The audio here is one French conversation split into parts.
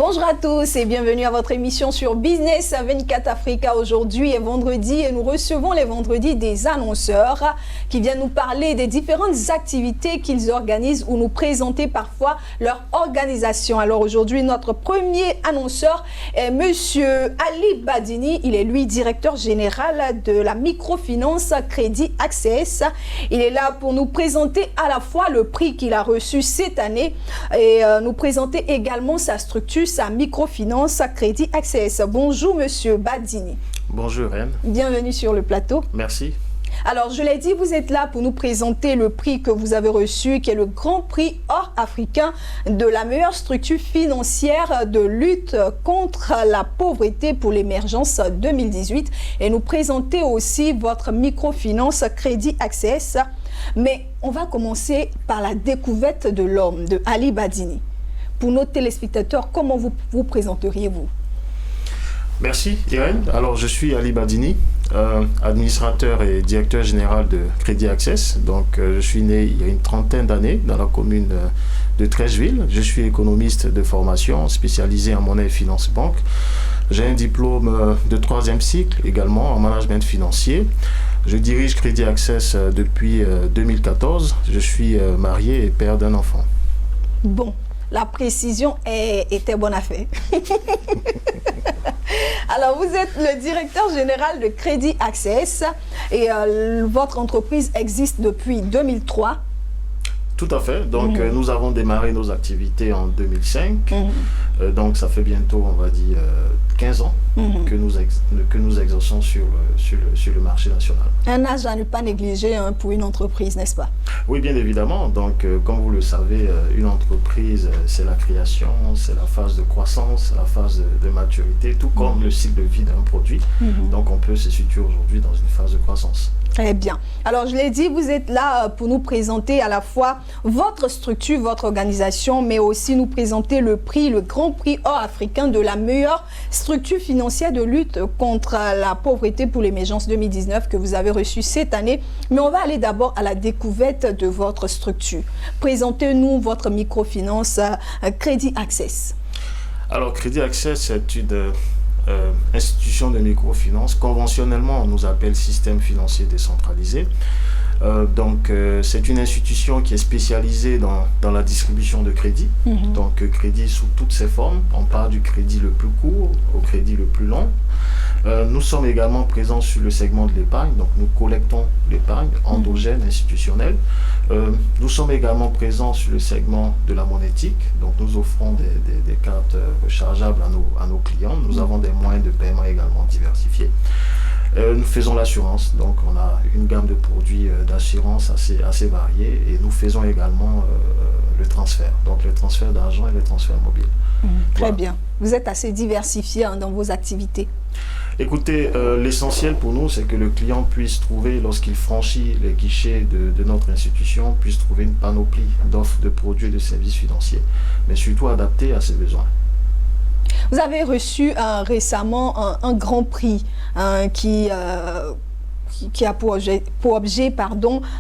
Bonjour à tous et bienvenue à votre émission sur Business 24 Africa. Aujourd'hui est vendredi et nous recevons les vendredis des annonceurs qui viennent nous parler des différentes activités qu'ils organisent ou nous présenter parfois leur organisation. Alors aujourd'hui, notre premier annonceur est Monsieur Ali Badini. Il est lui directeur général de la microfinance Crédit Access. Il est là pour nous présenter à la fois le prix qu'il a reçu cette année et nous présenter également sa structure, sa microfinance Crédit Access. Bonjour Monsieur Badini. Bonjour Reine. Bienvenue sur le plateau. Merci. Alors je l'ai dit, vous êtes là pour nous présenter le prix que vous avez reçu, qui est le Grand Prix Or Africain de la meilleure structure financière de lutte contre la pauvreté pour l'émergence 2018 et nous présenter aussi votre microfinance Crédit Access. Mais on va commencer par la découverte de l'homme, de Ali Badini. Pour nos téléspectateurs, comment vous présenteriez-vous? Merci Irène. Alors je suis Ali Badini, administrateur et directeur général de Crédit Access. Donc je suis né il y a une trentaine d'années dans la commune de Treichville. Je suis économiste de formation spécialisé en monnaie et finance banque. J'ai un diplôme de 3e cycle également en management financier. Je dirige Crédit Access depuis 2014. Je suis marié et père d'un enfant. Bon. La précision était bonne affaire. Alors, vous êtes le directeur général de Crédit Access et votre entreprise existe depuis 2003. Tout à fait. Donc, nous avons démarré nos activités en 2005. Donc, ça fait bientôt, on va dire, 15 ans que nous exerçons sur le marché national. Un âge à ne pas négliger pour une entreprise, n'est-ce pas? Oui, bien évidemment. Donc, comme vous le savez, une entreprise, c'est la création, c'est la phase de croissance, la phase de maturité, tout comme le cycle de vie d'un produit. Donc, on peut se situer aujourd'hui dans une phase de croissance. Très bien. Alors, je l'ai dit, vous êtes là pour nous présenter à la fois votre structure, votre organisation, mais aussi nous présenter le prix, le Grand Prix Or Africain de la meilleure structure financière de lutte contre la pauvreté pour l'émergence 2019 que vous avez reçu cette année. Mais on va aller d'abord à la découverte de votre structure. Présentez-nous votre microfinance Crédit Access. Alors, Crédit Access, c'est une institution de microfinance. Conventionnellement, on nous appelle système financier décentralisé. C'est une institution qui est spécialisée dans la distribution de crédit. Donc, crédit sous toutes ses formes. On part du crédit le plus court au crédit le plus long. Nous sommes également présents sur le segment de l'épargne. Donc, nous collectons l'épargne endogène institutionnelle. Nous sommes également présents sur le segment de la monétique. Donc, nous offrons des cartes rechargeables à nos clients. Nous avons des moyens de paiement également diversifiés. Nous faisons l'assurance, donc on a une gamme de produits d'assurance assez variés et nous faisons également le transfert, donc le transfert d'argent et le transfert mobile. Très bien. Vous êtes assez diversifié dans vos activités. Écoutez, l'essentiel pour nous, c'est que le client puisse trouver, lorsqu'il franchit les guichets de notre institution, puisse trouver une panoplie d'offres de produits et de services financiers, mais surtout adaptés à ses besoins. Vous avez reçu récemment un grand prix qui a pour objet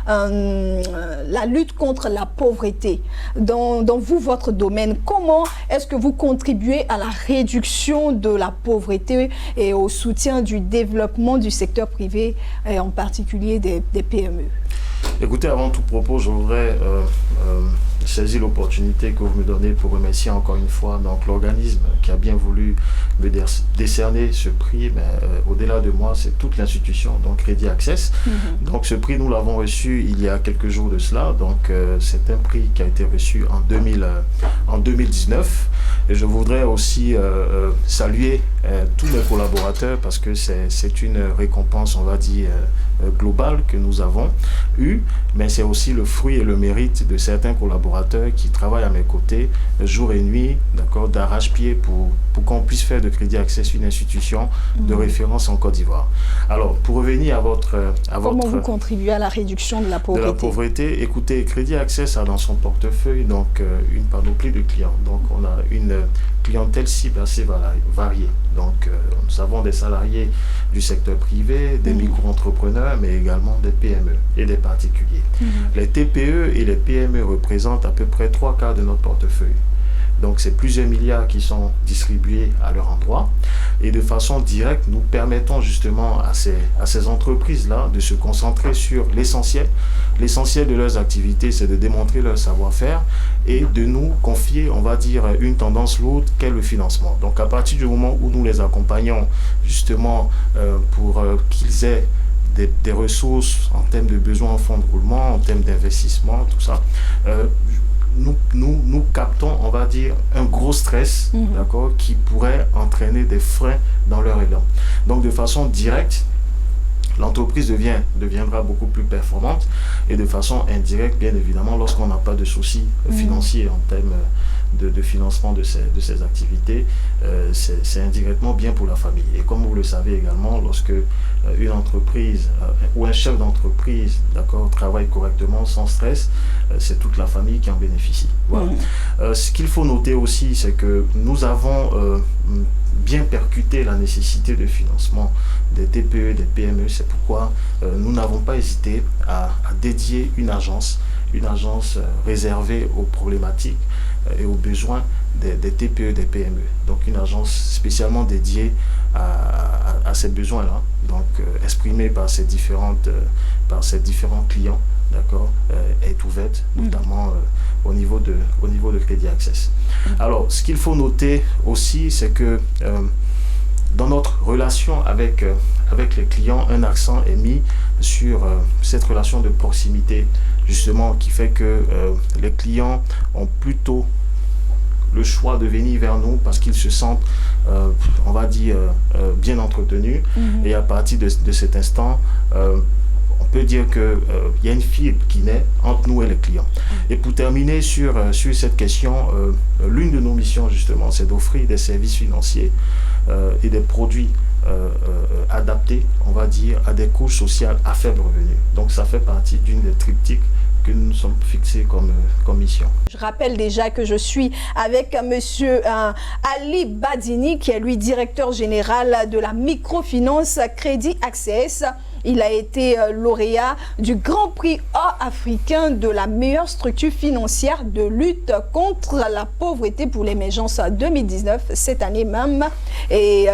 la lutte contre la pauvreté. Dans votre domaine, comment est-ce que vous contribuez à la réduction de la pauvreté et au soutien du développement du secteur privé, et en particulier des PME? Écoutez, avant tout propos, je voudrais saisir l'opportunité que vous me donnez pour remercier encore une fois l'organisme qui a bien voulu me décerner ce prix, mais au-delà de moi, c'est toute l'institution, donc Crédit Access. Donc ce prix, nous l'avons reçu il y a quelques jours de cela, donc c'est un prix qui a été reçu en 2019. Et je voudrais aussi saluer tous mes collaborateurs parce que c'est une récompense, on va dire, globale que nous avons eue, mais c'est aussi le fruit et le mérite de certains collaborateurs qui travaillent à mes côtés jour et nuit, d'accord, d'arrache-pied pour qu'on puisse faire de Crédit Access une institution de référence en Côte d'Ivoire. Alors, pour revenir à votre... Comment vous contribuez à la réduction de la pauvreté? De la pauvreté, écoutez, Crédit Access a dans son portefeuille donc une panoplie de clients. Donc, on a une clientèle cible assez variée. Donc, nous avons des salariés du secteur privé, des micro-entrepreneurs, mais également des PME et des particuliers. Les TPE et les PME représentent à peu près 3/4 de notre portefeuille. Donc c'est plusieurs milliards qui sont distribués à leur endroit. Et de façon directe, nous permettons justement à ces entreprises-là de se concentrer sur l'essentiel. L'essentiel de leurs activités, c'est de démontrer leur savoir-faire et de nous confier, on va dire, une tendance lourde qu'est le financement. Donc à partir du moment où nous les accompagnons justement pour qu'ils aient des ressources en termes de besoins en fonds de roulement, en termes d'investissement, tout ça, nous captons, on va dire, un gros stress, d'accord, qui pourrait entraîner des freins dans leur élan. Donc de façon directe, l'entreprise deviendra beaucoup plus performante et de façon indirecte, bien évidemment, lorsqu'on n'a pas de soucis financiers en termes de financement de ces activités, c'est indirectement bien pour la famille. Et comme vous le savez également, lorsque une entreprise ou un chef d'entreprise, d'accord, travaille correctement, sans stress, c'est toute la famille qui en bénéficie. Voilà. Ce qu'il faut noter aussi, c'est que nous avons bien percuté la nécessité de financement des TPE, des PME. C'est pourquoi nous n'avons pas hésité à dédier une agence réservée aux problématiques et aux besoins des TPE, des PME. Donc une agence spécialement dédiée à ces besoins-là, donc exprimée par ces différents clients, d'accord, est ouverte, notamment au niveau de Crédit Access. Alors, ce qu'il faut noter aussi, c'est que dans notre relation avec les clients, un accent est mis sur cette relation de proximité, justement, qui fait que les clients ont plutôt le choix de venir vers nous parce qu'ils se sentent, on va dire, bien entretenus. Et à partir de cet instant, on peut dire qu'il y a une fibre qui naît entre nous et les clients. Et pour terminer sur cette question, l'une de nos missions, justement, c'est d'offrir des services financiers et des produits adaptés, on va dire, à des couches sociales à faible revenu. Donc ça fait partie d'une des triptyques que nous sommes fixés comme mission. Je rappelle déjà que je suis avec monsieur Ali Badini, qui est lui directeur général de la microfinance Crédit Access. Il a été lauréat du Grand Prix Or africain de la meilleure structure financière de lutte contre la pauvreté pour l'émergence 2019, cette année même. Et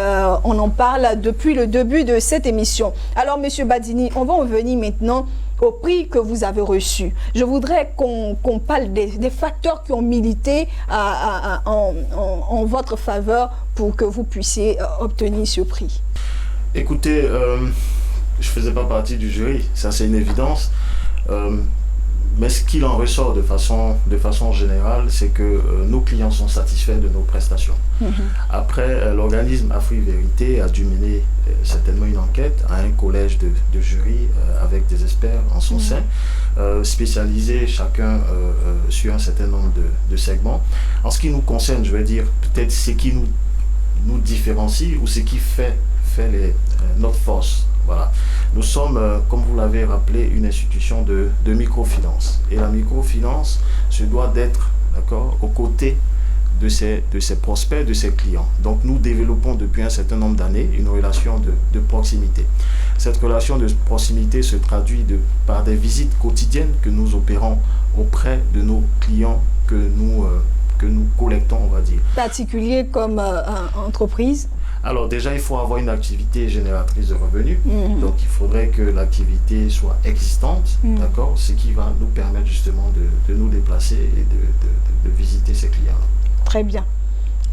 on en parle depuis le début de cette émission. Alors, monsieur Badini, on va en venir maintenant au prix que vous avez reçu. Je voudrais qu'on parle des facteurs qui ont milité en votre faveur pour que vous puissiez obtenir ce prix. Écoutez, je ne faisais pas partie du jury, ça c'est une évidence. Mais ce qu'il en ressort de façon générale, c'est que nos clients sont satisfaits de nos prestations. Après, l'organisme Afri-Vérité a dû mener certainement une enquête à un collège de jury avec des experts en son sein, spécialisés chacun sur un certain nombre de segments. En ce qui nous concerne, je vais dire peut-être ce qui nous différencie ou ce qui fait notre force. Voilà. Nous sommes, comme vous l'avez rappelé, une institution de microfinance. Et la microfinance se doit d'être, d'accord, aux côtés de ses prospects, de ses clients. Donc nous développons depuis un certain nombre d'années une relation de proximité. Cette relation de proximité se traduit par des visites quotidiennes que nous opérons auprès de nos clients que nous collectons, on va dire. Particulier comme entreprise? Alors déjà, il faut avoir une activité génératrice de revenus. Donc il faudrait que l'activité soit existante, d'accord, ce qui va nous permettre justement de nous déplacer et de visiter ces clients-là. Très bien.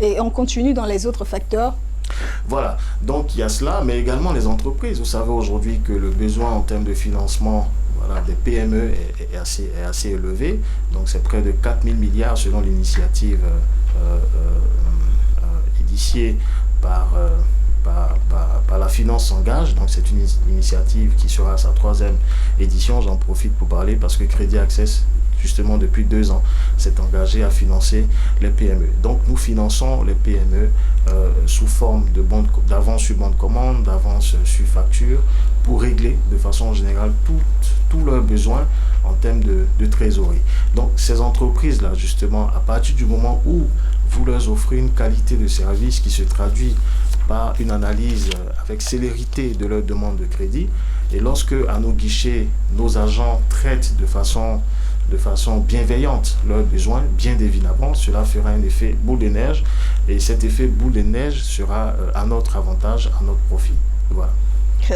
Et on continue dans les autres facteurs? Voilà, donc il y a cela, mais également les entreprises. Vous savez aujourd'hui que le besoin en termes de financement, voilà, des PME est assez élevé. Donc c'est près de 4 000 milliards selon l'initiative initiée par la Finance s'engage. Donc c'est une initiative qui sera à sa 3e édition. J'en profite pour parler parce que Crédit Access, justement depuis 2 ans, s'est engagé à financer les PME. Donc nous finançons les PME sous forme d'avance sur bon de commande, d'avance sur facture, pour régler de façon générale tous leurs besoins en termes de trésorerie. Donc ces entreprises-là, justement, à partir du moment où vous leur offrez une qualité de service qui se traduit par une analyse avec célérité de leur demande de crédit, et lorsque à nos guichets, nos agents traitent de façon de façon bienveillante leurs besoins, bien évidemment, cela fera un effet boule de neige et cet effet boule de neige sera à notre avantage, à notre profit. Voilà.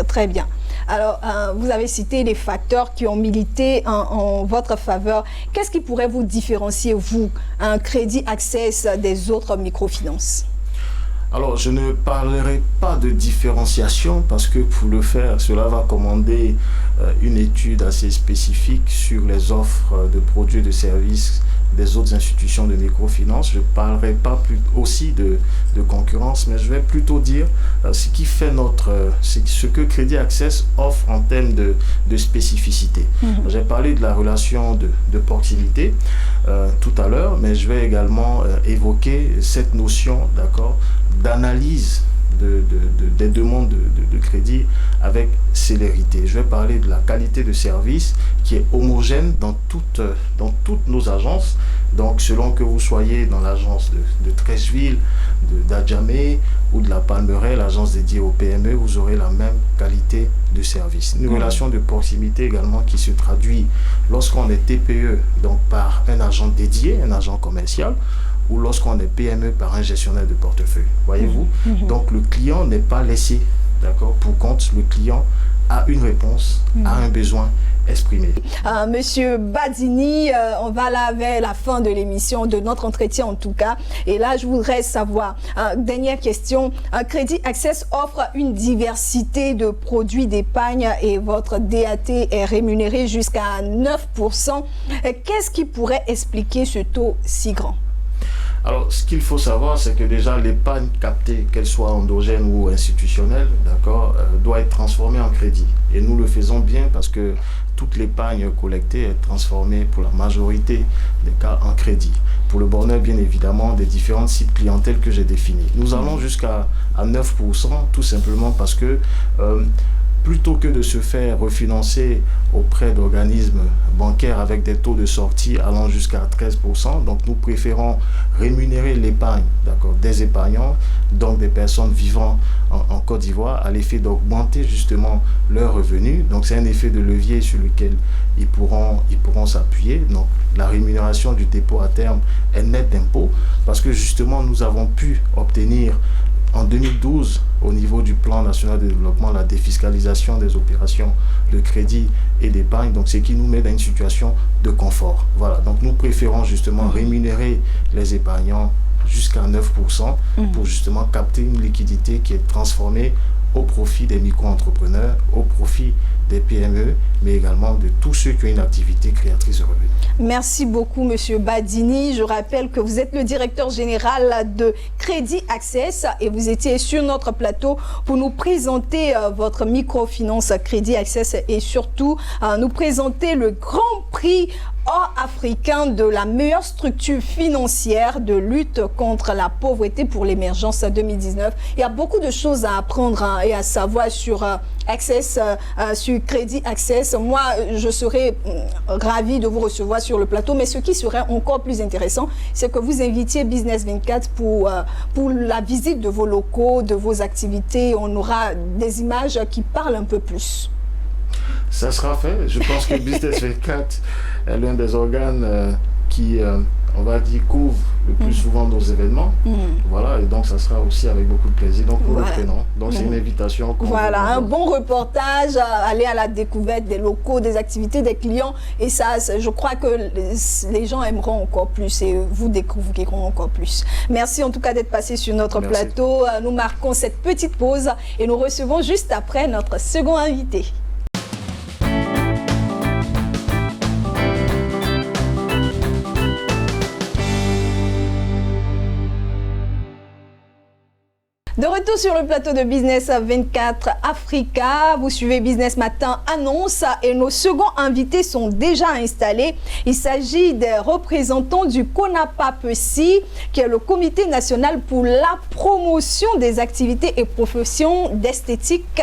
Très bien. Alors, vous avez cité les facteurs qui ont milité en votre faveur. Qu'est-ce qui pourrait vous différencier, vous, un Crédit Access des autres microfinances? Alors, je ne parlerai pas de différenciation parce que pour le faire, cela va commander une étude assez spécifique sur les offres de produits et de services des autres institutions de microfinance. Je ne parlerai pas aussi de concurrence, mais je vais plutôt dire ce qui fait ce que Crédit Access offre en termes de spécificité. J'ai parlé de la relation de proximité tout à l'heure, mais je vais également évoquer cette notion, d'accord, d'analyse des demandes de crédit avec célérité. Je vais parler de la qualité de service qui est homogène dans toutes nos agences. Donc, selon que vous soyez dans l'agence de Treichville, d'Adjamé ou de la Palmeraie, l'agence dédiée aux PME, vous aurez la même qualité de service. Une relation de proximité également qui se traduit lorsqu'on est TPE, donc par un agent dédié, un agent commercial, ou lorsqu'on est PME par un gestionnaire de portefeuille. Voyez-vous? Donc, le client n'est pas laissé, d'accord, pour compte. Le client a une réponse, a un besoin exprimé. Monsieur Badini, on va là vers la fin de l'émission, de notre entretien en tout cas. Et là, je voudrais savoir, dernière question, Crédit Access offre une diversité de produits d'épargne et votre DAT est rémunéré jusqu'à 9%. Qu'est-ce qui pourrait expliquer ce taux si grand? Alors, ce qu'il faut savoir, c'est que déjà l'épargne captée, qu'elle soit endogène ou institutionnelle, d'accord, doit être transformée en crédit. Et nous le faisons bien parce que toute l'épargne collectée est transformée pour la majorité des cas en crédit. Pour le bonheur, bien évidemment, des différentes cibles clientèles que j'ai définies. Nous allons jusqu'à 9%, tout simplement parce que plutôt que de se faire refinancer auprès d'organismes bancaires avec des taux de sortie allant jusqu'à 13%, donc nous préférons rémunérer l'épargne, d'accord, des épargnants, donc des personnes vivant en Côte d'Ivoire, à l'effet d'augmenter justement leurs revenus. Donc c'est un effet de levier sur lequel ils pourront s'appuyer. Donc la rémunération du dépôt à terme est nette d'impôts parce que justement nous avons pu obtenir en 2012, au niveau du plan national de développement, la défiscalisation des opérations de crédit et d'épargne, donc ce qui nous met dans une situation de confort. Voilà, donc nous préférons justement rémunérer les épargnants jusqu'à 9% pour justement capter une liquidité qui est transformée au profit des micro-entrepreneurs, au profit des PME, mais également de tous ceux qui ont une activité créatrice de revenus. Merci beaucoup, Monsieur Badini. Je rappelle que vous êtes le directeur général de Crédit Access et vous étiez sur notre plateau pour nous présenter votre microfinance Crédit Access et surtout nous présenter le Grand Prix africain de la meilleure structure financière de lutte contre la pauvreté pour l'émergence 2019. Il y a beaucoup de choses à apprendre et à savoir sur Access, sur Crédit Access. Moi, je serais ravi de vous recevoir sur le plateau, mais ce qui serait encore plus intéressant, c'est que vous invitiez Business 24 pour la visite de vos locaux, de vos activités. On aura des images qui parlent un peu plus. Ça sera fait. Je pense que Business 24 est l'un des organes qui, on va dire, couvre le plus souvent nos événements. Voilà, et donc ça sera aussi avec beaucoup de plaisir. Donc pour le prénom. Donc c'est une invitation. Voilà, un bon reportage, aller à la découverte des locaux, des activités, des clients. Et ça, je crois que les gens aimeront encore plus et vous découvriront encore plus. Merci en tout cas d'être passé sur notre plateau. Nous marquons cette petite pause et nous recevons juste après notre second invité. De retour sur le plateau de Business 24 Africa, vous suivez Business Matin Annonce et nos seconds invités sont déjà installés. Il s'agit des représentants du CONAPAPECI, qui est le Comité national pour la promotion des activités et professions d'esthétique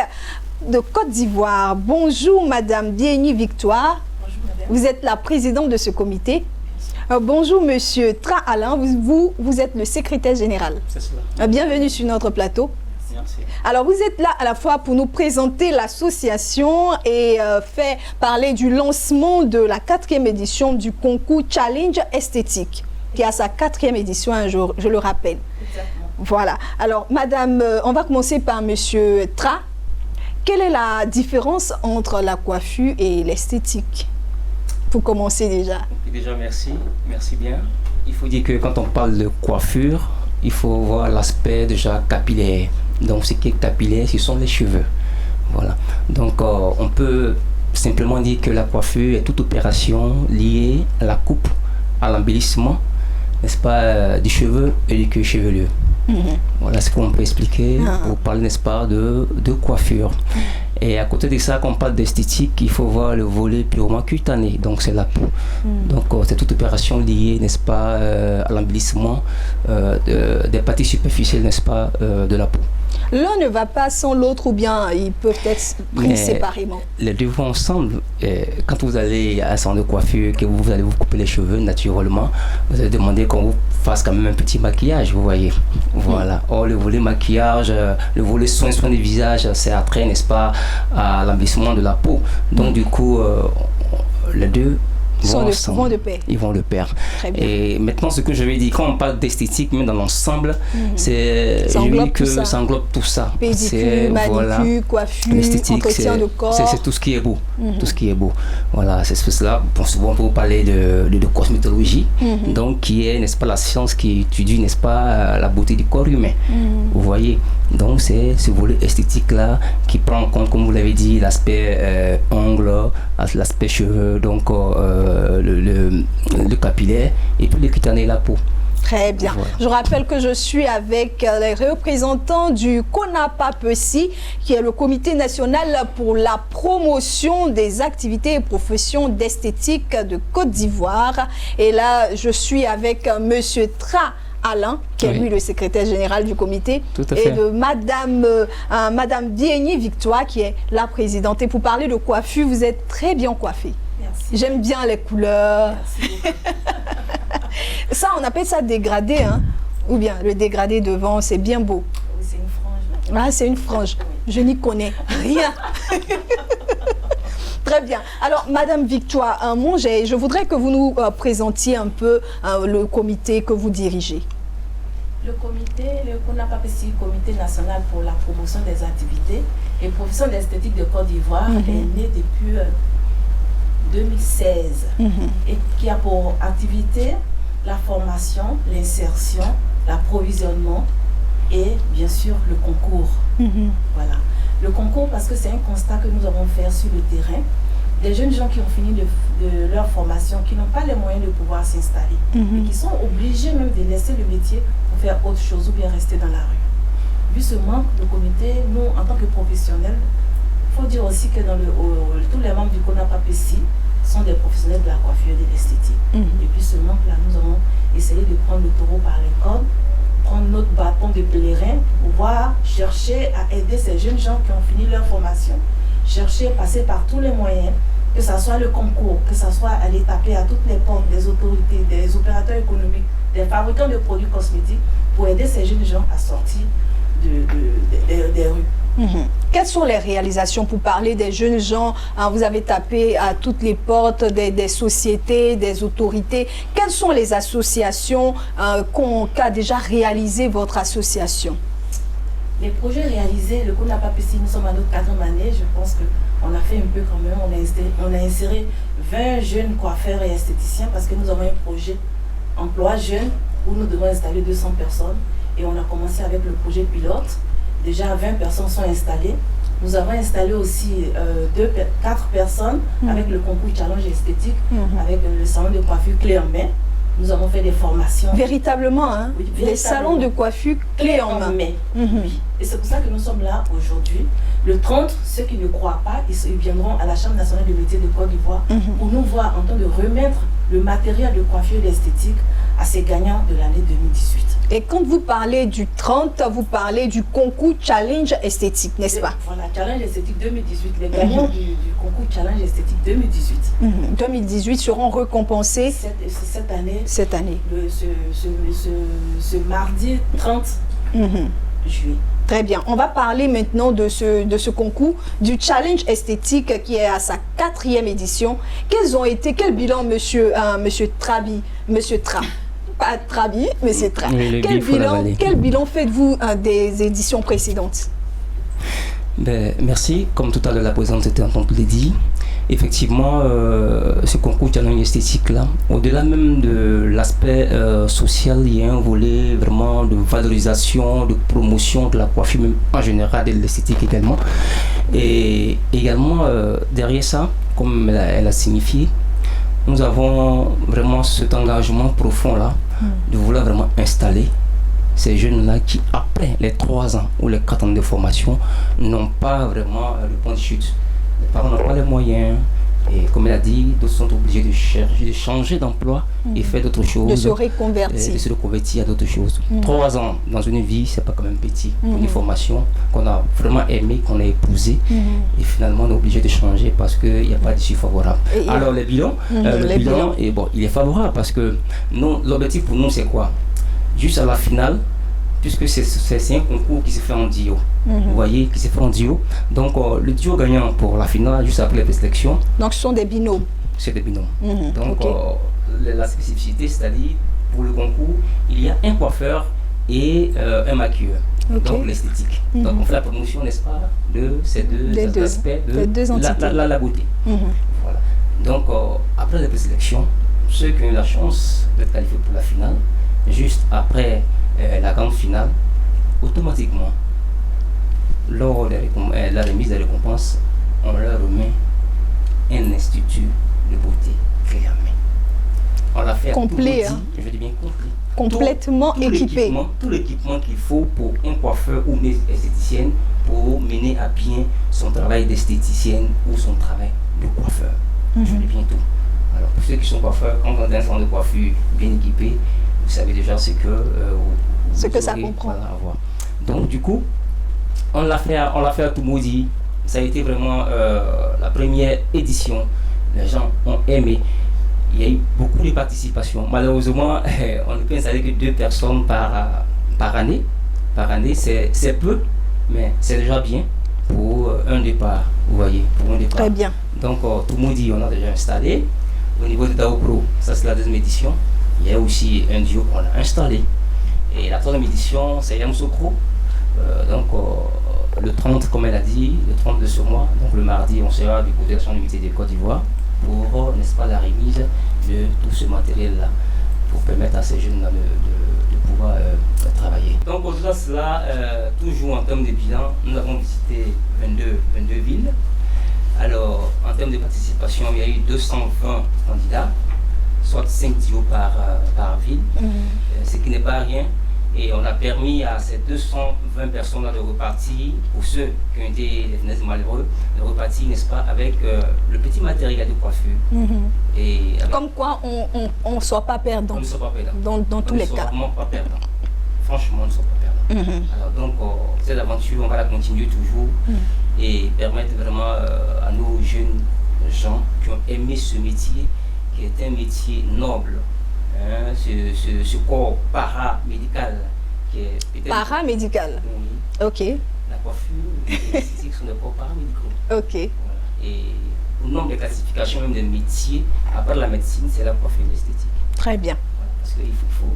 de Côte d'Ivoire. Bonjour Madame Bieni Victoire. Bonjour Madame. Vous êtes la présidente de ce comité. Bonjour Monsieur Tra Alain, vous êtes le secrétaire général. C'est cela. Bienvenue sur notre plateau. Merci. Alors, vous êtes là à la fois pour nous présenter l'association et faire parler du lancement de la 4e édition du concours Challenge Esthétique, qui a sa 4e édition un jour, je le rappelle. Exactement. Voilà. Alors, madame, on va commencer par monsieur Tra. Quelle est la différence entre la coiffure et l'esthétique? Pour commencer déjà. Déjà, merci. Merci bien. Il faut dire que quand on parle de coiffure, il faut voir l'aspect déjà capillaire. Donc, ce qui est capillaire, ce sont les cheveux. Voilà. Donc, on peut simplement dire que la coiffure est toute opération liée à la coupe, à l'embellissement, n'est-ce pas, du cheveu et du cuir chevelu. Voilà ce qu'on peut expliquer pour parler, n'est-ce pas, de coiffure. Et à côté de ça, quand on parle d'esthétique, il faut voir le volet purement cutané, donc c'est la peau. Donc c'est toute opération liée, n'est-ce pas, à l'embellissement des parties superficielles, n'est-ce pas, de la peau. L'un ne va pas sans l'autre ou bien ils peuvent être pris séparément? Les deux vont ensemble. Quand vous allez à un salon de coiffure, que vous allez vous couper les cheveux naturellement, vous allez demander qu'on vous fasse quand même un petit maquillage, vous voyez. Voilà. Or, le volet maquillage, le volet soin du visage, c'est attrait, n'est-ce pas, à l'embellissement de la peau. Donc du coup, les deux vont de pair. Ils vont de pair. Très bien. Et maintenant, ce que je vais dire, quand on parle d'esthétique, même dans l'ensemble, c'est ça englobe tout ça. Pédicure, manucure, coiffure, entretien de corps. C'est tout ce qui est beau. Tout ce qui est beau. Voilà, c'est cela. Bon, souvent, on peut parler de cosmétologie, donc qui est, n'est-ce pas, la science qui étudie, n'est-ce pas, la beauté du corps humain. Vous voyez. Donc, c'est ce volet esthétique-là qui prend en compte, comme vous l'avez dit, l'aspect ongles, l'aspect cheveux, donc le capillaire et puis le cutané et la peau. Très bien. Voilà. Je rappelle que je suis avec les représentants du CONAPAPECI, qui est le Comité national pour la promotion des activités et professions d'esthétique de Côte d'Ivoire. Et là, je suis avec monsieur Tra Alain, qui est lui le secrétaire général du comité, et de madame Bienyi Victoire, qui est la présidente. Et pour parler de coiffure, vous êtes très bien coiffée. Merci. J'aime bien les couleurs. Merci. Ça, on appelle ça dégradé, hein? Ou bien le dégradé devant, c'est bien beau. Oui, c'est une frange. Ah, c'est une frange. Je n'y connais rien. Très bien. Alors, madame Victoire Mongé, je voudrais que vous nous présentiez un peu le comité que vous dirigez. Le CONAPAPECI, Comité national pour la promotion des activités et professions d'esthétique de Côte d'Ivoire, est né depuis 2016 et qui a pour activité la formation, l'insertion, l'approvisionnement et bien sûr le concours. Voilà. Le concours, parce que c'est un constat que nous avons fait sur le terrain. Des jeunes gens qui ont fini de leur formation, qui n'ont pas les moyens de pouvoir s'installer et qui sont obligés même de laisser le métier pour faire autre chose ou bien rester dans la rue. Vu ce manque, le comité, nous, en tant que professionnels, il faut dire aussi que tous les membres du CONAPAPECI sont des professionnels de la coiffure et de l'esthétique. Et puis ce manque-là, nous avons essayé de prendre le taureau par les cornes, prendre notre bâton de pèlerin pour pouvoir chercher à aider ces jeunes gens qui ont fini leur formation, chercher à passer par tous les moyens, que ce soit le concours, que ce soit aller taper à toutes les portes des autorités, des opérateurs économiques, des fabricants de produits cosmétiques, pour aider ces jeunes gens à sortir des rues. Quelles sont les réalisations pour parler des jeunes gens? Vous avez tapé à toutes les portes des sociétés, des autorités. Quelles sont les associations qu'a déjà réalisé votre association? Les projets réalisés, le CONAPAPECI, nous sommes à notre 4e année. Je pense qu'on a fait un peu quand même. On a inséré 20 jeunes coiffeurs et esthéticiens parce que nous avons un projet emploi jeune où nous devons installer 200 personnes. Et on a commencé avec le projet pilote. Déjà 20 personnes sont installées. Nous avons installé aussi 4 personnes avec le concours Challenge Esthétique, avec le salon de coiffure clé en main. Nous avons fait des formations. Véritablement, hein? Oui, des salons de coiffure clé en main. Oui. Et c'est pour ça que nous sommes là aujourd'hui. Le 30, ceux qui ne croient pas, ils viendront à la Chambre nationale de métiers de Côte d'Ivoire pour nous voir en train de remettre le matériel de coiffure et d'esthétique à ces gagnants de l'année 2018. Et quand vous parlez du 30, vous parlez du concours Challenge Esthétique, n'est-ce pas? Voilà, Challenge Esthétique 2018. Les gagnants du concours Challenge Esthétique 2018. 2018 seront récompensés cette année. Cette année. Ce mardi 30 juillet. Très bien. On va parler maintenant de ce concours, du challenge esthétique qui est à sa 4e édition. Quel bilan, monsieur Trabi, pas Trabi, monsieur Tra. Oui, quel bilan faites-vous des éditions précédentes? Merci. Comme tout à l'heure la présidente était en train de le dire, effectivement, ce concours challenge esthétique là, au-delà même de l'aspect social, il y a un volet vraiment de valorisation, de promotion de la coiffure, même en général, et de l'esthétique également. Et également, derrière ça, comme elle a signifié, nous avons vraiment cet engagement profond là, de vouloir vraiment installer ces jeunes-là qui, après les 3 ans ou les 4 ans de formation, n'ont pas vraiment le point de chute. Les parents n'ont pas les moyens. Et comme elle a dit, d'autres sont obligés de changer d'emploi et faire d'autres choses. De se reconvertir. De se reconvertir à d'autres choses. 3 ans dans une vie, c'est pas quand même petit. Pour une formation qu'on a vraiment aimée, qu'on a épousée. Et finalement, on est obligé de changer parce qu'il n'y a pas d'issue favorable. Alors, le bilan, et bon, il est favorable parce que l'objectif pour nous, c'est quoi? Juste à la finale, puisque c'est un concours qui se fait en duo. Vous voyez, qui se fait en duo. Donc, le duo gagnant pour la finale, juste après les sélections. Donc, ce sont des binômes. C'est des binômes. Donc, la spécificité, c'est-à-dire, pour le concours, il y a un coiffeur et un maquilleur. Donc, l'esthétique. Donc, on fait la promotion, n'est-ce pas, de ces deux aspects de la beauté. Voilà. Donc, après les présélections, ceux qui ont eu la chance d'être qualifiés pour la finale, juste après la grande finale, automatiquement, lors de la remise des récompenses, on leur remet un institut de beauté clé en main. On l'a fait complet, je dis bien complet. Complètement équipé. Tout l'équipement qu'il faut pour un coiffeur ou une esthéticienne pour mener à bien son travail d'esthéticienne ou son travail de coiffeur. Je dis bien tout. Alors, pour ceux qui sont coiffeurs, quand on a un centre de coiffure bien équipé, vous savez déjà ce que ça comprend. Avoir. Donc, du coup, on l'a fait à Toumoudi. Ça a été vraiment la première édition. Les gens ont aimé. Il y a eu beaucoup de participation. Malheureusement, on ne peut installer que 2 personnes par année. Par année, c'est peu, mais c'est déjà bien pour un départ. Vous voyez, pour un départ. Très bien. Donc, Toumoudi, on a déjà installé. Au niveau de Dao Pro, ça c'est la 2e édition. Il y a aussi un duo qu'on a installé. Et la 3e édition, c'est Yamsokro. Le 30, comme elle a dit, le 30 de ce mois, donc le mardi, on sera du côté de la Chambre d'unité de Côte d'Ivoire pour, n'est-ce pas, la remise de tout ce matériel-là, pour permettre à ces jeunes-là de pouvoir travailler. Donc, au-delà de cela, toujours en termes de bilan, nous avons visité 22 villes. Alors, en termes de participation, il y a eu 220 candidats, soit 5 duos par ville, ce qui n'est pas rien. Et on a permis à ces 220 personnes-là de repartir, pour ceux qui ont été les malheureux, de repartir, n'est-ce pas, avec le petit matériel de coiffure. Et comme quoi, on ne soit pas perdant. On ne soit pas perdant. Dans tous les cas. On ne soit vraiment pas perdant. Franchement, on ne soit pas perdant. Alors donc, cette aventure, on va la continuer toujours et permettre vraiment à nos jeunes gens qui ont aimé ce métier, qui est un métier noble, ce corps paramédical qui est peut-être... Paramédical. Oui. Ok. La coiffure et l'esthétique sont des corps paramédicaux. Ok. Voilà. Et au nombre de classifications même des métiers, à part la médecine, c'est la coiffure et l'esthétique. Très bien. Voilà. Parce qu'il faut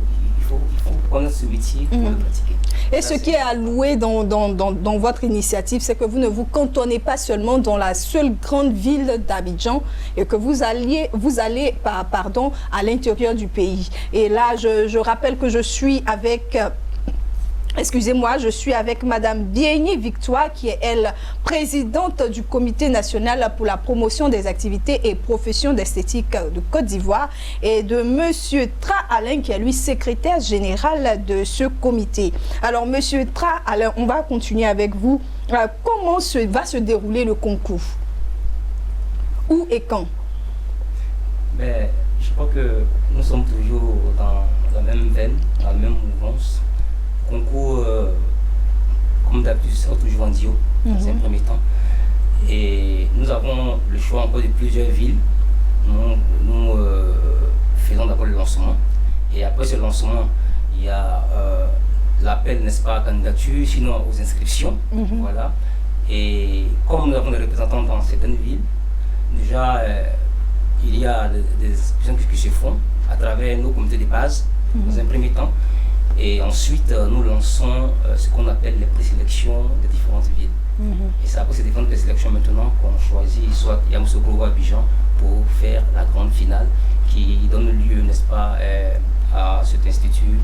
connaître ce métier pour le pratiquer. Et ce qui est alloué dans votre initiative, c'est que vous ne vous cantonnez pas seulement dans la seule grande ville d'Abidjan et que vous allez à l'intérieur du pays. Et là, je rappelle que je suis avec... Excusez-moi, je suis avec Madame Bienyi Victoire, qui est, elle, présidente du Comité national pour la promotion des activités et professions d'esthétique de Côte d'Ivoire, et de Monsieur Tra Alain, qui est, lui, secrétaire général de ce comité. Alors, Monsieur Tra Alain, on va continuer avec vous. Comment va se dérouler le concours? Où et quand? Mais, je crois que nous sommes toujours dans la même veine, dans la même mouvance. Concours, comme d'habitude, sera toujours en duo, dans un premier temps. Et nous avons le choix encore de plusieurs villes. Nous faisons d'abord le lancement. Et après ce lancement, il y a l'appel, n'est-ce pas, à candidature, sinon aux inscriptions. Voilà. Et comme nous avons des représentants dans certaines villes, déjà, il y a des inscriptions qui se font à travers nos comités de base, dans un premier temps. Et ensuite, nous lançons ce qu'on appelle les présélections des différentes villes. Et c'est après ces différentes présélections maintenant qu'on choisit soit Yamoussoukro ou Abidjan pour faire la grande finale qui donne lieu, n'est-ce pas, à cet institut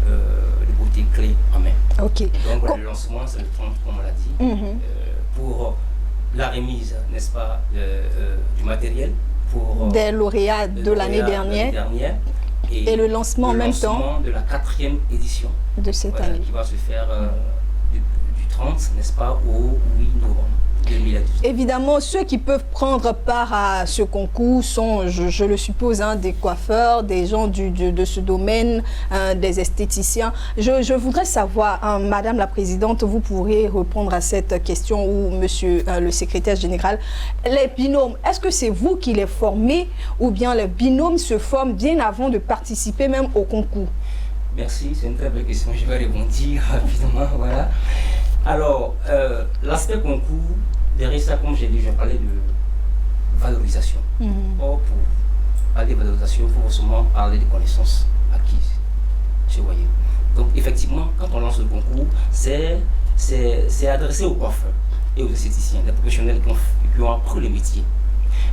de beauté clé en main. Donc le lancement, c'est le 30, comme on l'a dit, pour la remise, n'est-ce pas, du matériel pour des lauréats de l'année dernière. Et le lancement en même temps de la 4e édition de cette année qui va se faire du 30, n'est-ce pas, au 8 novembre 2018. Évidemment, ceux qui peuvent prendre part à ce concours sont, je le suppose, des coiffeurs, des gens de ce domaine, des esthéticiens. Je voudrais savoir, Madame la Présidente, vous pourrez répondre à cette question, ou Monsieur le Secrétaire Général, les binômes, est-ce que c'est vous qui les formez ou bien les binômes se forment bien avant de participer même au concours? Merci, c'est une très belle question, je vais répondre rapidement. Voilà. Alors, l'aspect concours, derrière ça, comme j'ai déjà parlé de valorisation. Or, pour parler de valorisation, il faut forcément parler de connaissances acquises. Je voyais. Donc, effectivement, quand on lance le concours, c'est adressé aux coiffeurs et aux esthéticiens, des professionnels qui ont appris le métier.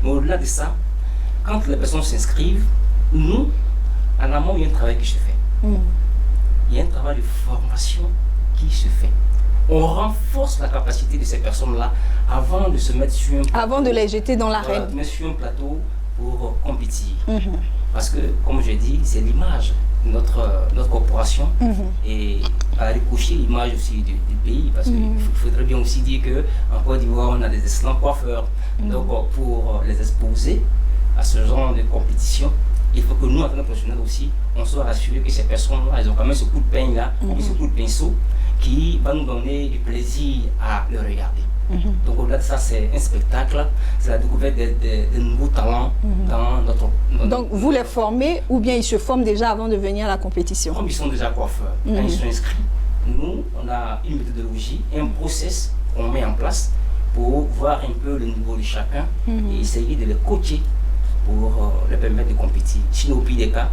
Mais au-delà de ça, quand les personnes s'inscrivent, nous, en amont, il y a un travail qui se fait. Il y a un travail de formation qui se fait. On renforce la capacité de ces personnes-là avant de se mettre sur un plateau. Avant de les jeter dans l'arène. Mettre sur un plateau pour compétir. Parce que, comme j'ai dit, c'est l'image de notre corporation et à ricochet l'image aussi du pays. Parce qu'il faudrait bien aussi dire qu'en Côte d'Ivoire, on a des excellents coiffeurs. Donc, pour les exposer à ce genre de compétition, il faut que nous, en tant que professionnels aussi, on soit rassurés que ces personnes-là, elles ont quand même ce coup de peigne-là, ce coup de pinceau, qui va nous donner du plaisir à le regarder. Donc au-delà de ça, c'est un spectacle, c'est la découverte de nouveaux talents dans notre... Donc vous les formez ou bien ils se forment déjà avant de venir à la compétition? Comme ils sont déjà coiffeurs, quand ils sont inscrits, nous, on a une méthodologie, un process qu'on met en place pour voir un peu le niveau de chacun et essayer de les coacher pour leur permettre de compétir. Sinon, au pire des cas,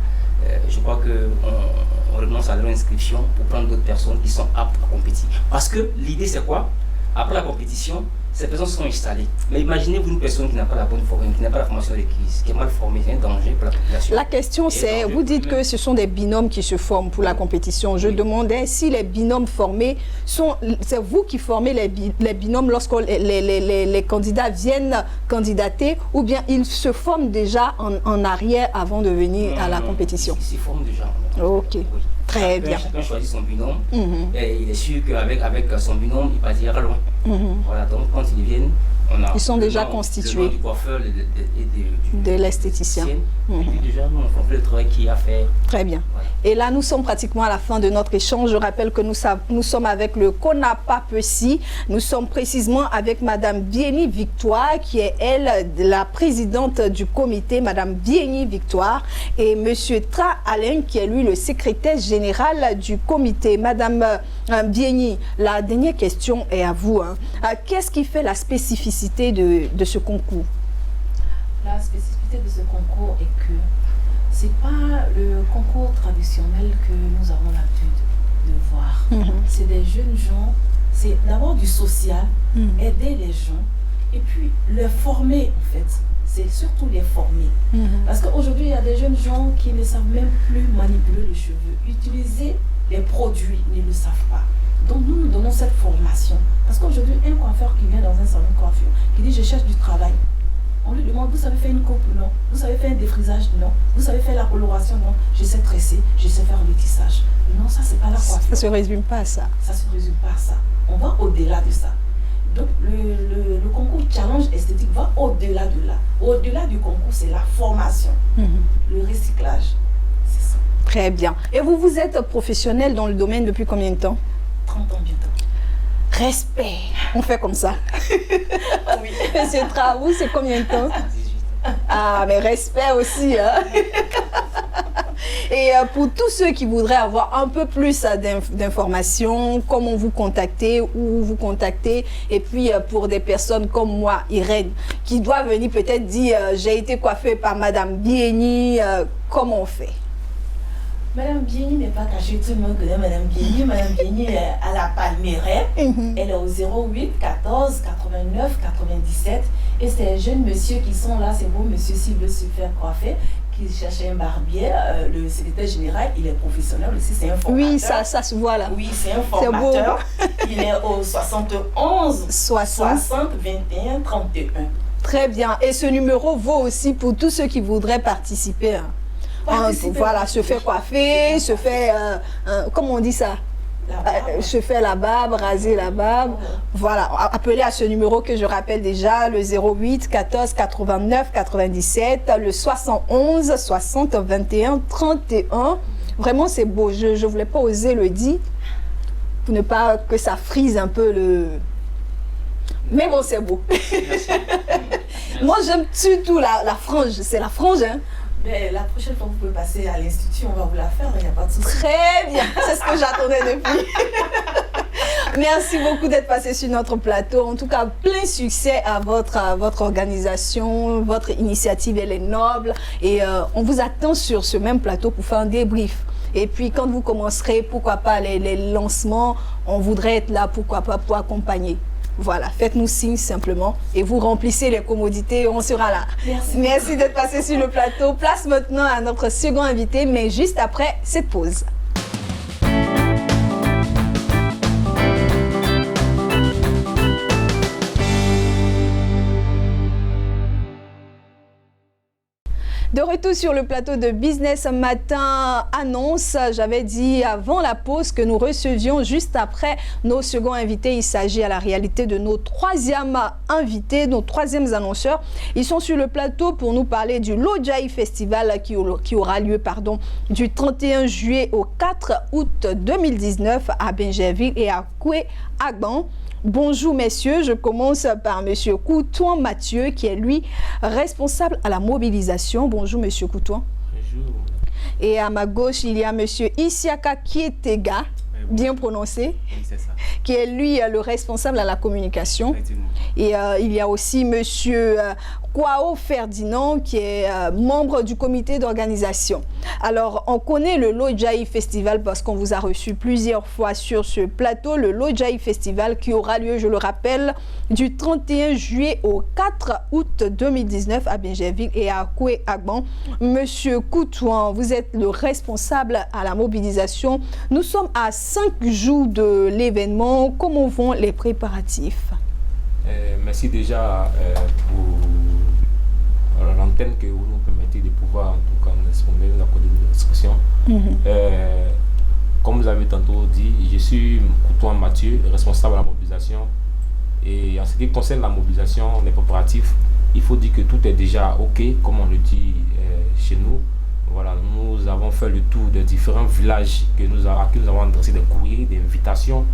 je crois qu'on renonce à leur inscription pour prendre d'autres personnes qui sont aptes à compétir. Parce que l'idée, c'est quoi? Après la compétition, ces personnes sont installées. Mais imaginez-vous une personne qui n'a pas la bonne formation, qui n'a pas la formation requise, qui est mal formée, c'est un danger pour la population. La question c'est, vous dites que ce sont des binômes qui se forment pour la compétition. Je demandais si les binômes formés sont, c'est vous qui formez les binômes lorsque les candidats viennent candidater, ou bien ils se forment déjà en arrière avant de venir à la compétition? Ils se forment déjà. Ok. Oui. Très bien. Chacun choisit son binôme et il est sûr qu'avec son binôme, il partira loin. Voilà, donc quand ils viennent, ils sont déjà constitués. Le nom du coiffeur et de l'esthéticien. Et puis déjà, nous, on fait le travail qu'il y a à faire. Très bien. Ouais. Et là, nous sommes pratiquement à la fin de notre échange. Je rappelle que nous sommes avec le CONAPAPECI. Nous sommes précisément avec Madame Bieni Victoire, qui est, elle, la présidente du comité, Madame Bieni Victoire, et Monsieur Tra Alain, qui est, lui, le secrétaire général du comité. Madame Bieni, la dernière question est à vous. Qu'est-ce qui fait la spécificité de ce concours? La spécificité de ce concours est que ce n'est pas le concours traditionnel que nous avons l'habitude de voir. C'est des jeunes gens, c'est d'abord du social, aider les gens et puis les former en fait. C'est surtout les former. Parce qu'aujourd'hui, il y a des jeunes gens qui ne savent même plus manipuler les cheveux. Utiliser les produits, ils ne le savent pas. Donc nous, nous donnons cette formation. Parce qu'aujourd'hui, un coiffeur qui vient dans un salon de coiffure, qui dit « je cherche du travail », on lui demande « vous savez faire une coupe ?» Non. « Vous savez faire un défrisage ?» Non. « Vous savez faire la coloration ?» Non. « Je sais tresser, je sais faire le tissage. » Non, ça c'est pas la coiffure. Ça ne se résume pas à ça. Ça ne se résume pas à ça. On va au-delà de ça. Donc le concours Challenge Esthétique va au-delà de là. Au-delà du concours, c'est la formation, le recyclage. C'est ça. Très bien. Et vous êtes professionnel dans le domaine depuis combien de temps? 30 ans bientôt. Respect. On fait comme ça. Oui. Monsieur Tra, vous, c'est combien de temps? 18 ans. Ah, mais respect aussi. Hein? Et pour tous ceux qui voudraient avoir un peu plus d'informations, comment vous contacter, où vous contacter, et puis pour des personnes comme moi, Irène, qui doivent venir peut-être dire j'ai été coiffée par Madame Bieni, comment on fait? Madame Bieni n'est pas cachée, tout le monde connaît Madame Bieni. Madame Bieni est à la Palmeraie. Elle est au 08 14 89 97. Et c'est un jeune monsieur qui sont là, c'est beau monsieur s'il veut se faire coiffer, qui cherchait un barbier. Le secrétaire général, il est professionnel aussi, c'est un formateur. Oui, ça se voit là. Oui, c'est un formateur. Il est au 71 60 21 31. Très bien. Et ce numéro vaut aussi pour tous ceux qui voudraient participer. Voilà, se faire coiffer, se faire, comment on dit ça? Se faire la barbe, raser la barbe. Voilà, appelez à ce numéro que je rappelle déjà, le 08 14 89 97, le 71 60 21 31. Vraiment, c'est beau. Je ne voulais pas oser le dire pour ne pas que ça frise un peu le... Mais bon, c'est beau. Moi, j'aime surtout la frange. C'est la frange, hein. Mais la prochaine fois, vous pouvez passer à l'institut, on va vous la faire, il n'y a pas de souci. Très bien, c'est ce que j'attendais depuis. Merci beaucoup d'être passé sur notre plateau. En tout cas, plein succès à votre organisation. Votre initiative, elle est noble. Et on vous attend sur ce même plateau pour faire un débrief. Et puis, quand vous commencerez, pourquoi pas, les lancements, on voudrait être là, pourquoi pas, pour accompagner. Voilà, faites-nous signe simplement et vous remplissez les commodités, on sera là. Merci d'être passé sur le plateau. Place maintenant à notre second invité, mais juste après cette pause. De retour sur le plateau de Business Matin Annonce, j'avais dit avant la pause que nous recevions juste après nos seconds invités. Il s'agit à la réalité de nos troisièmes invités, nos troisièmes annonceurs. Ils sont sur le plateau pour nous parler du Lodjaï Festival qui aura lieu du 31 juillet au 4 août 2019 à Bingerville et à Koué-Agban. Bonjour messieurs, je commence par monsieur Koutouan Mathieu qui est lui responsable à la mobilisation. Bonjour monsieur Koutouan. Bonjour. Et à ma gauche, il y a monsieur Isiaka Kietega, bien prononcé, oui, c'est ça, qui est lui le responsable à la communication. Et il y a aussi monsieur Kwao Ferdinand qui est membre du comité d'organisation. Alors, on connaît le Lodjaï Festival parce qu'on vous a reçu plusieurs fois sur ce plateau. Le Lodjaï Festival qui aura lieu, je le rappelle, du 31 juillet au 4 août 2019 à Bingerville et à Koué-Agban. Monsieur Koutouan, vous êtes le responsable à la mobilisation. Nous sommes à 5 jours de l'événement. Comment vont les préparatifs? Merci déjà pour l'antenne que vous nous permettez de pouvoir, en tout cas, nous exprimer la discussion. Comme vous avez tantôt dit, je suis Koutouan Mathieu, responsable à la mobilisation. Et en ce qui concerne la mobilisation, les préparatifs, il faut dire que tout est déjà OK, comme on le dit chez nous. Voilà, nous avons fait le tour des différents villages à qui nous avons adressé des courriers, des invitations.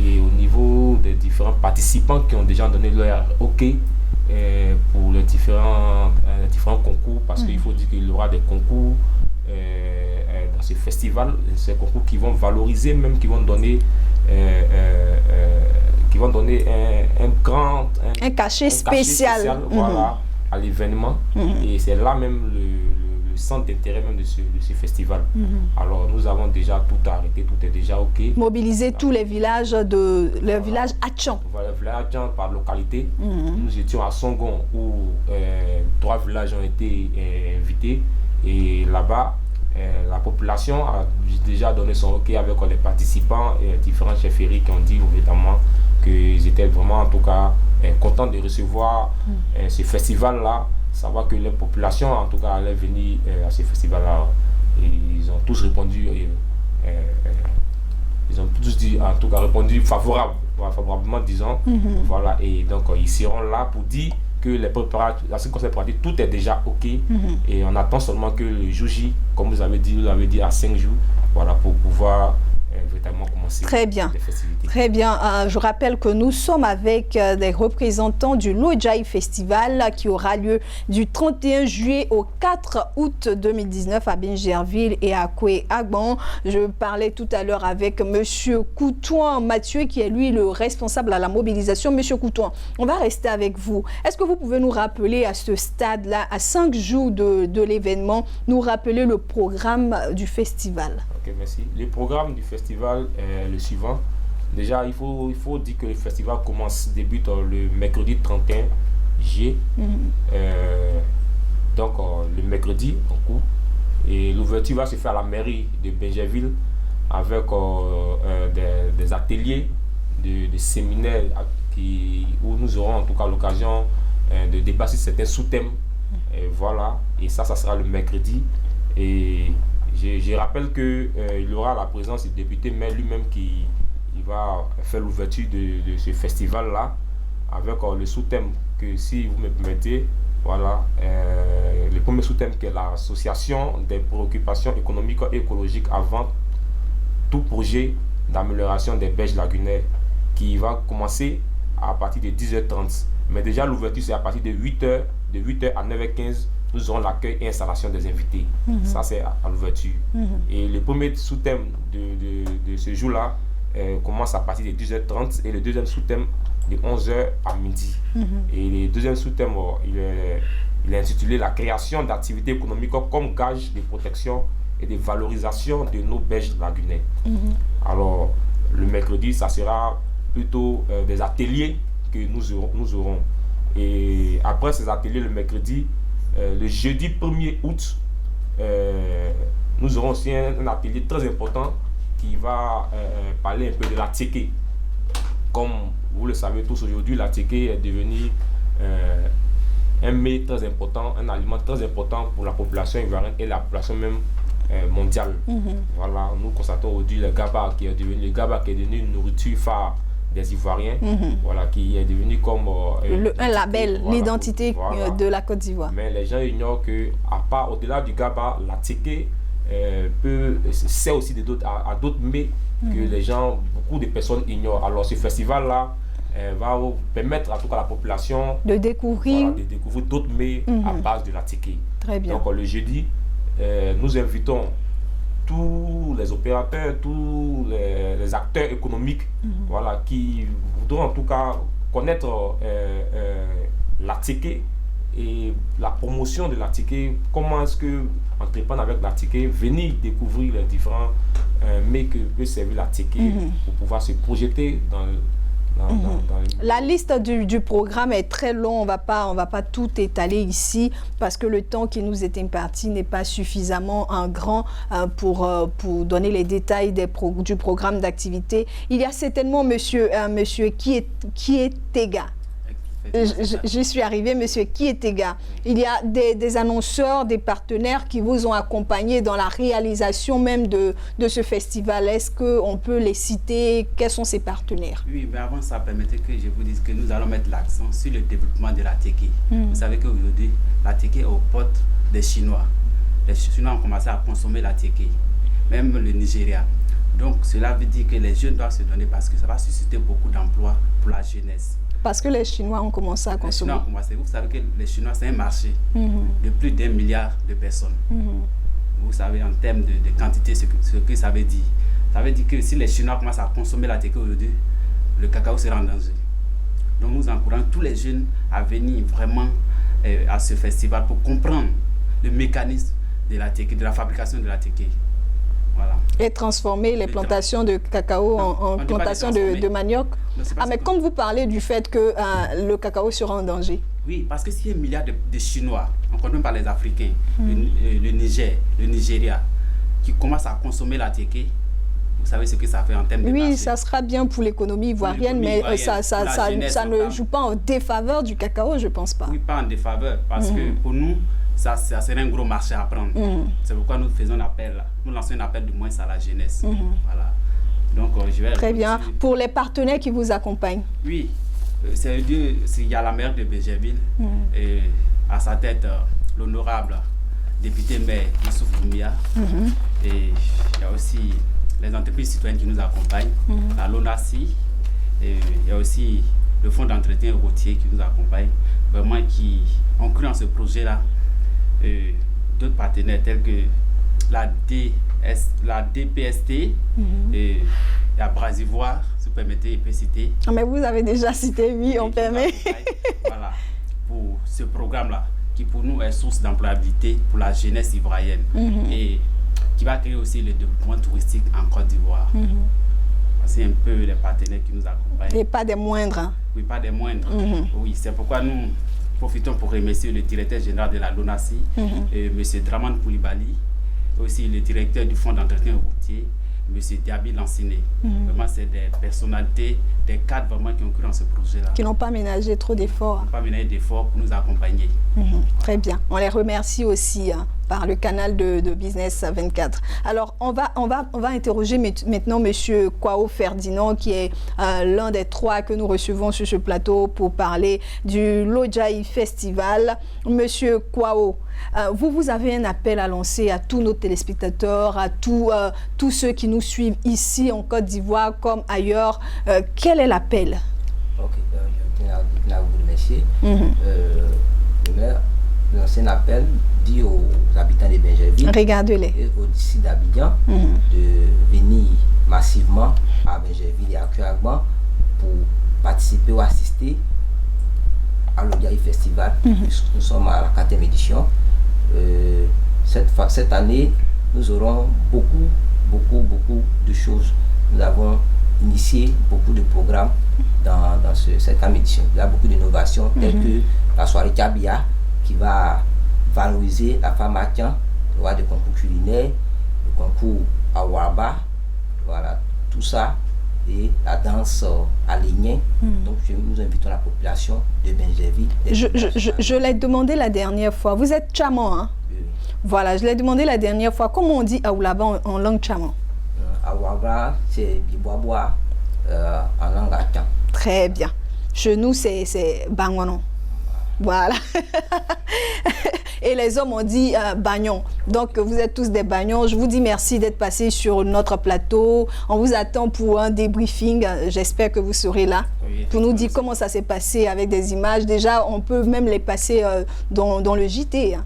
Et au niveau des différents participants qui ont déjà donné leur OK pour les différents concours, parce qu'il faut dire qu'il y aura des concours dans ce festival, ces concours qui vont valoriser, même qui vont donner un cachet spécial. Voilà, à l'événement. Et c'est là même le centre d'intérêt même de ce festival. Alors nous avons déjà tout arrêté, tout est déjà OK. Mobiliser tous les villages village Atchan. Voilà, le village Atchan par localité. Nous étions à Songon où 3 villages ont été invités et là-bas la population a déjà donné son OK avec les participants et différents chefferies qui ont dit évidemment qu'ils étaient vraiment en tout cas contents de recevoir ce festival-là. Savoir que les populations, en tout cas, allaient venir à ce festival-là. Et ils ont tous répondu, en tout cas, répondu favorablement, disons. Voilà, et donc, ils seront là pour dire que les préparatifs, à ce qu'on s'est préparé, tout est déjà OK. Et on attend seulement que le jour J, comme vous avez dit à 5 jours, voilà, pour pouvoir véritablement commencer Très bien. les festivités. Très bien. Je rappelle que nous sommes avec des représentants du Lojai Festival qui aura lieu du 31 juillet au 4 août 2019 à Bingerville et à Koué-Agban. Je parlais tout à l'heure avec M. Coutouin Mathieu qui est lui le responsable à la mobilisation. M. Coutouin, on va rester avec vous. Est-ce que vous pouvez nous rappeler à ce stade-là, à 5 jours de l'événement, nous rappeler le programme du festival? Ok, merci. Le programme du festival est le suivant. Déjà, il faut dire que le festival débute le mercredi 31 juillet. Donc, le mercredi, en cours. Et l'ouverture va se faire à la mairie de Bingerville avec des ateliers, des séminaires où nous aurons en tout cas l'occasion de dépasser certains sous-thèmes. Et voilà. Et ça sera le mercredi. Et je rappelle qu'il y aura la présence du député maire lui-même qui va faire l'ouverture de ce festival-là avec le sous-thème que, si vous me permettez, voilà, le premier sous-thème qui est l'association des préoccupations économiques et écologiques avant tout projet d'amélioration des berges lagunaires qui va commencer à partir de 10h30. Mais déjà l'ouverture c'est à partir de 8h, de 8h à 9h15. Nous aurons l'accueil et installation des invités. Ça, c'est à l'ouverture. Et le premier sous-thème de ce jour-là commence à partir de 10h30 et le deuxième sous-thème de 11h à midi. Et le deuxième sous-thème, il est intitulé « La création d'activités économiques comme gage de protection et de valorisation de nos berges lagunaires ». Alors, le mercredi, ça sera plutôt des ateliers que nous aurons. Et après ces ateliers, le mercredi, le jeudi 1er août, nous aurons aussi un atelier très important qui va parler un peu de la tchéké. Comme vous le savez tous aujourd'hui, la tchéké est devenue un mets très important, un aliment très important pour la population ivoirienne et la population même mondiale. Voilà, nous constatons aujourd'hui le gaba qui est devenu une nourriture phare des Ivoiriens, voilà, qui est devenu comme un label, voilà, l'identité de la Côte d'Ivoire. Mais les gens ignorent que, à part au-delà du gaba, la tchéké sert aussi à d'autres mets que les gens, beaucoup de personnes ignorent. Alors ce festival-là va permettre à toute la population de découvrir d'autres mets à base de la tchéké. Très bien. Donc le jeudi, nous invitons tous les opérateurs, tous les acteurs économiques, voilà, qui voudront en tout cas connaître la tchéké et la promotion de la tchéké. Comment est-ce que entreprendre avec la tchéké, venir découvrir les différents mets que peut servir la tchéké pour pouvoir se projeter dans la liste du programme est très longue, on va pas tout étaler ici parce que le temps qui nous est imparti n'est pas suffisamment grand pour donner les détails du programme d'activité. Il y a certainement monsieur Kietega. J'y suis arrivé, monsieur Kietega. Il y a des annonceurs, des partenaires qui vous ont accompagné dans la réalisation même de ce festival. Est-ce qu'on peut les citer? Quels sont ces partenaires? Oui, mais avant ça, permettez que je vous dise que nous allons mettre l'accent sur le développement de la tchéké. Vous savez qu'aujourd'hui, la tchéké est aux portes des Chinois. Les Chinois ont commencé à consommer la tchéké, même le Nigeria. Donc cela veut dire que les jeunes doivent se donner parce que ça va susciter beaucoup d'emplois pour la jeunesse. Parce que les Chinois ont commencé à consommer. Les Chinois ont commencé. Vous savez que les Chinois, c'est un marché de plus d'1 milliard de personnes. Vous savez, en termes de quantité, ce que ça veut dire. Ça veut dire que si les Chinois commencent à consommer la tchéké aujourd'hui, le cacao sera en danger. Donc nous encourageons tous les jeunes à venir vraiment à ce festival pour comprendre le mécanisme de la tchéké, de la fabrication de la tchéké. Voilà. Et transformer les plantations de cacao en plantations de manioc. Non, mais comme vous parlez du fait que le cacao sera en danger. Oui, parce que s'il y a 1 milliard de Chinois, on compte même par les Africains, le Niger, le Nigeria, qui commencent à consommer la tchéké, vous savez ce que ça fait en termes de marché. Oui, ça sera bien pour l'économie ivoirienne, mais ça ne joue pas en défaveur du cacao, je ne pense pas. Oui, pas en défaveur, parce que pour nous, ça serait un gros marché à prendre. C'est pourquoi nous faisons nous lançons un appel de moins à la jeunesse. Voilà. Donc, je vais très bien. Pour les partenaires qui vous accompagnent? Oui, il y a la maire de Bingerville et à sa tête l'honorable député maire Youssouf Boumia. Et il y a aussi les entreprises citoyennes qui nous accompagnent, la LONASI, et il y a aussi le Fonds d'entretien routier qui nous accompagne, vraiment qui ont cru en ce projet-là. D'autres partenaires tels que la DPST, et la Brasivoire, si vous permettez, je peux citer. Mais vous avez déjà cité, oui, on permet. Voilà, pour ce programme-là, qui pour nous est source d'employabilité pour la jeunesse ivoirienne et qui va créer aussi le développement touristique en Côte d'Ivoire. C'est un peu les partenaires qui nous accompagnent. Et pas des moindres. Hein. Oui, pas des moindres. Oui, c'est pourquoi nous profitons pour remercier le directeur général de la LONASI, M. Draman Koulibaly, aussi le directeur du Fonds d'entretien routier, M. Diaby Lanciné. Vraiment, c'est des personnalités, des cadres vraiment qui ont cru dans ce projet-là. Qui n'ont pas ménagé trop d'efforts. Qui n'ont pas ménagé d'efforts pour nous accompagner. Très bien. On les remercie aussi par le canal de Business 24. Alors, on va interroger maintenant M. Kwao Ferdinand, qui est l'un des 3 que nous recevons sur ce plateau pour parler du Lodjaï Festival. M. Kwao, vous avez un appel à lancer à tous nos téléspectateurs, à tous ceux qui nous suivent ici en Côte d'Ivoire comme ailleurs. Quel est l'appel? Ok, je tiens à vous remercier. Lancer un appel dit aux habitants de Bingerville et aux disciples d'Abidjan de venir massivement à Bingerville et à Kuagban pour participer ou assister à l'Odjaï Festival. Nous sommes à la 4e édition. Cette année, nous aurons beaucoup de choses. Nous avons initié beaucoup de programmes dans cette 4e édition. Il y a beaucoup d'innovations telles que la soirée Kabia qui va valoriser la femme à Tian, le droit de concours culinaire, le concours à Warba, voilà, tout ça, et la danse à Ligné. Donc nous invitons la population de Bingerville. Je l'ai demandé la dernière fois, vous êtes Tchaman, hein? Oui. Voilà, je l'ai demandé la dernière fois, comment on dit Aoulaba en langue Tchaman? Aouaba, c'est Biboaboa en langue à Tian. Très bien. Chez nous, c'est Bangonon. Voilà. Et les hommes ont dit bagnon. Donc, vous êtes tous des bagnons. Je vous dis merci d'être passés sur notre plateau. On vous attend pour un débriefing. J'espère que vous serez là pour nous dire comment ça s'est passé avec des images. Déjà, on peut même les passer dans le JT. Hein.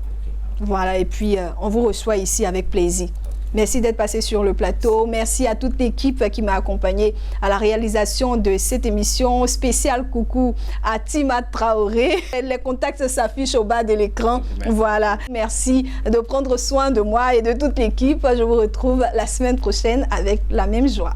Voilà, et puis on vous reçoit ici avec plaisir. Merci d'être passé sur le plateau. Merci à toute l'équipe qui m'a accompagné à la réalisation de cette émission. Spécial coucou à Tima Traoré. Les contacts s'affichent au bas de l'écran. Voilà. Merci de prendre soin de moi et de toute l'équipe. Je vous retrouve la semaine prochaine avec la même joie.